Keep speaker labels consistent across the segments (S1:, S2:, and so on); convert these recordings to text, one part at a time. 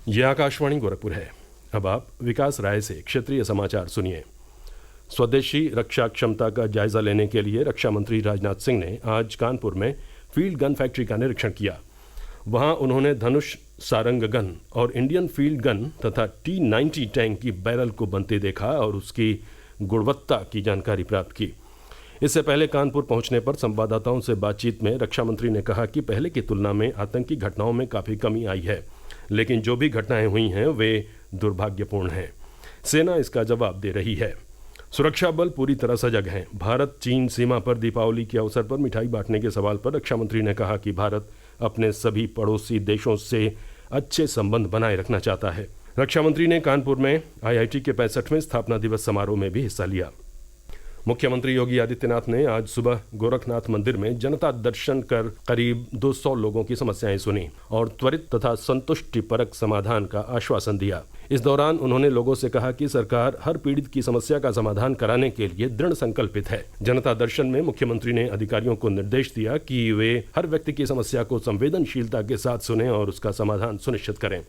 S1: ये आकाशवाणी गोरखपुर है। अब आप विकास राय से क्षेत्रीय समाचार सुनिए। स्वदेशी रक्षा क्षमता का जायजा लेने के लिए रक्षा मंत्री राजनाथ सिंह ने आज कानपुर में फील्ड गन फैक्ट्री का निरीक्षण किया। वहां उन्होंने धनुष सारंग गन और इंडियन फील्ड गन तथा T-90 टैंक की बैरल को बनते देखा और उसकी गुणवत्ता की जानकारी प्राप्त की। इससे पहले कानपुर पहुंचने पर संवाददाताओं से बातचीत में रक्षा मंत्री ने कहा कि पहले की तुलना में आतंकी घटनाओं में काफ़ी कमी आई है, लेकिन जो भी घटनाएं हुई हैं वे दुर्भाग्यपूर्ण हैं। सेना इसका जवाब दे रही है। सुरक्षा बल पूरी तरह सजग हैं। भारत चीन सीमा पर दीपावली के अवसर पर मिठाई बांटने के सवाल पर रक्षा मंत्री ने कहा कि भारत अपने सभी पड़ोसी देशों से अच्छे संबंध बनाए रखना चाहता है। रक्षा मंत्री ने कानपुर में IIT के 65वें स्थापना दिवस समारोह में भी हिस्सा लिया। मुख्यमंत्री योगी आदित्यनाथ ने आज सुबह गोरखनाथ मंदिर में जनता दर्शन कर करीब 200 लोगों की समस्याएं सुनी और त्वरित तथा संतुष्टिपरक समाधान का आश्वासन दिया। इस दौरान उन्होंने लोगों से कहा कि सरकार हर पीड़ित की समस्या का समाधान कराने के लिए दृढ़ संकल्पित है। जनता दर्शन में मुख्यमंत्री ने अधिकारियों को निर्देश दिया कि वे हर व्यक्ति की समस्या को संवेदनशीलता के साथ सुनें और उसका समाधान सुनिश्चित करें।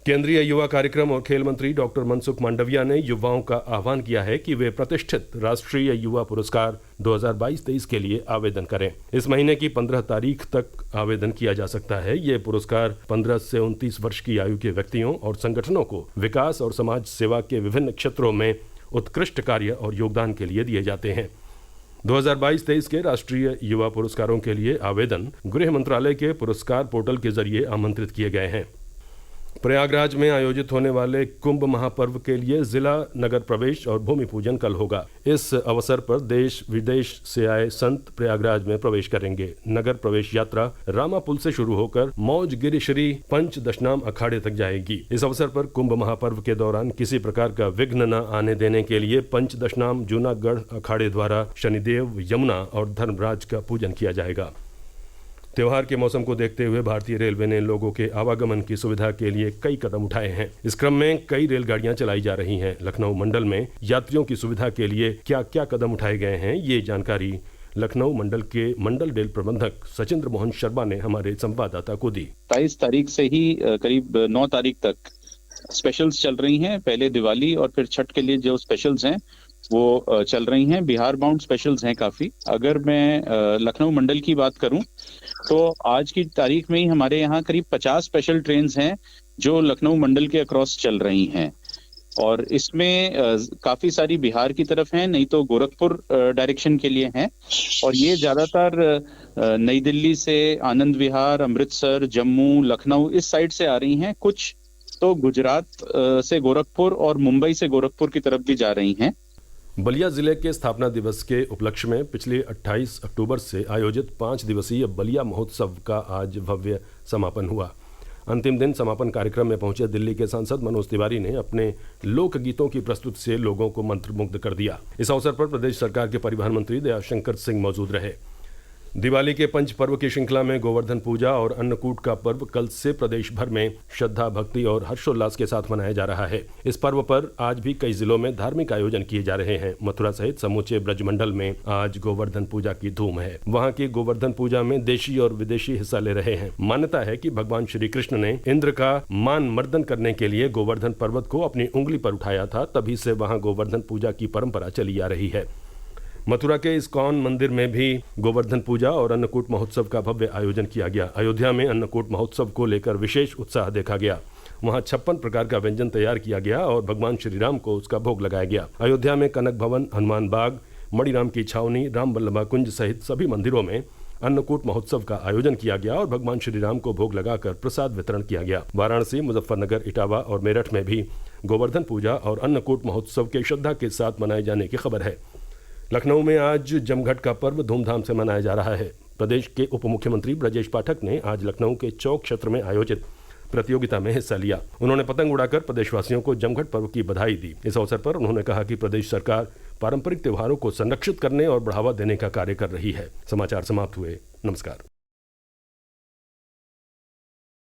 S1: केंद्रीय युवा कार्यक्रम और खेल मंत्री डॉक्टर मनसुख मांडविया ने युवाओं का आह्वान किया है कि वे प्रतिष्ठित राष्ट्रीय युवा पुरस्कार 2022-23 के लिए आवेदन करें। इस महीने की 15 तारीख तक आवेदन किया जा सकता है। ये पुरस्कार 15 से 29 वर्ष की आयु के व्यक्तियों और संगठनों को विकास और समाज सेवा के विभिन्न क्षेत्रों में उत्कृष्ट कार्य और योगदान के लिए दिए जाते हैं। 2022-23 के राष्ट्रीय युवा पुरस्कारों के लिए आवेदन गृह मंत्रालय के पुरस्कार पोर्टल के जरिए आमंत्रित किए गए हैं। प्रयागराज में आयोजित होने वाले कुंभ महापर्व के लिए जिला नगर प्रवेश और भूमि पूजन कल होगा। इस अवसर पर देश विदेश से आए संत प्रयागराज में प्रवेश करेंगे। नगर प्रवेश यात्रा रामा पुल से शुरू होकर मौज गिरी श्री पंच दशनाम अखाड़े तक जाएगी। इस अवसर पर कुंभ महापर्व के दौरान किसी प्रकार का विघ्न न आने देने के लिए पंच दशनाम जूनागढ़ अखाड़े द्वारा शनिदेव, यमुना और धर्मराज का पूजन किया जाएगा। त्योहार के मौसम को देखते हुए भारतीय रेलवे ने लोगों के आवागमन की सुविधा के लिए कई कदम उठाए हैं। इस क्रम में कई रेलगाड़ियां चलाई जा रही हैं। लखनऊ मंडल में यात्रियों की सुविधा के लिए क्या क्या कदम उठाए गए हैं, ये जानकारी लखनऊ मंडल के मंडल रेल प्रबंधक सचिंद्र मोहन शर्मा ने हमारे संवाददाता को दी।
S2: 23 तारीख से ही करीब 9 तारीख तक स्पेशल्स चल रही हैं। पहले दिवाली और फिर छठ के लिए जो स्पेशल्स हैं वो चल रही हैं। बिहार बाउंड स्पेशल्स हैं काफी। अगर मैं लखनऊ मंडल की बात करूं तो आज की तारीख में ही हमारे यहाँ करीब 50 स्पेशल ट्रेन्स हैं जो लखनऊ मंडल के अक्रॉस चल रही हैं और इसमें काफी सारी बिहार की तरफ हैं, नहीं तो गोरखपुर डायरेक्शन के लिए हैं और ये ज्यादातर नई दिल्ली से आनंद विहार, अमृतसर, जम्मू, लखनऊ इस साइड से आ रही हैं। कुछ तो गुजरात से गोरखपुर और मुंबई से गोरखपुर की तरफ भी जा रही हैं।
S1: बलिया जिले के स्थापना दिवस के उपलक्ष्य में पिछले 28 अक्टूबर से आयोजित 5 दिवसीय बलिया महोत्सव का आज भव्य समापन हुआ। अंतिम दिन समापन कार्यक्रम में पहुंचे दिल्ली के सांसद मनोज तिवारी ने अपने लोकगीतों की प्रस्तुति से लोगों को मंत्रमुग्ध कर दिया। इस अवसर पर प्रदेश सरकार के परिवहन मंत्री दयाशंकर सिंह मौजूद रहे। दिवाली के पंच पर्व की श्रृंखला में गोवर्धन पूजा और अन्नकूट का पर्व कल से प्रदेश भर में श्रद्धा, भक्ति और हर्षोल्लास के साथ मनाया जा रहा है। इस पर्व पर आज भी कई जिलों में धार्मिक आयोजन किए जा रहे हैं। मथुरा सहित समूचे ब्रजमंडल में आज गोवर्धन पूजा की धूम है। वहां की गोवर्धन पूजा में देशी और विदेशी हिस्सा ले रहे हैं। मान्यता है कि भगवान श्री कृष्ण ने इंद्र का मान मर्दन करने के लिए गोवर्धन पर्वत को अपनी उंगली पर उठाया था, तभी से वहां गोवर्धन पूजा की परंपरा चली आ रही है। मथुरा के इस्कॉन मंदिर में भी गोवर्धन पूजा और अन्नकूट महोत्सव का भव्य आयोजन किया गया। अयोध्या में अन्नकूट महोत्सव को लेकर विशेष उत्साह देखा गया। वहां 56 प्रकार का व्यंजन तैयार किया गया और भगवान श्री राम को उसका भोग लगाया गया। अयोध्या में कनक भवन, हनुमान बाग, मणिराम की छावनी, राम बल्लभा कुंज सहित सभी मंदिरों में अन्नकूट महोत्सव का आयोजन किया गया और भगवान श्री राम को भोग लगाकर प्रसाद वितरण किया गया। वाराणसी, मुजफ्फरनगर, इटावा और मेरठ में भी गोवर्धन पूजा और अन्नकूट महोत्सव के श्रद्धा के साथ मनाए जाने की खबर है। लखनऊ में आज जमघट का पर्व धूमधाम से मनाया जा रहा है। प्रदेश के उप मुख्यमंत्री ब्रजेश पाठक ने आज लखनऊ के चौक क्षेत्र में आयोजित प्रतियोगिता में हिस्सा लिया। उन्होंने पतंग उड़ाकर प्रदेशवासियों को जमघट पर्व की बधाई दी। इस अवसर पर उन्होंने कहा कि प्रदेश सरकार पारंपरिक त्योहारों को संरक्षित करने और बढ़ावा देने का कार्य कर रही है। समाचार समाप्त हुए। नमस्कार।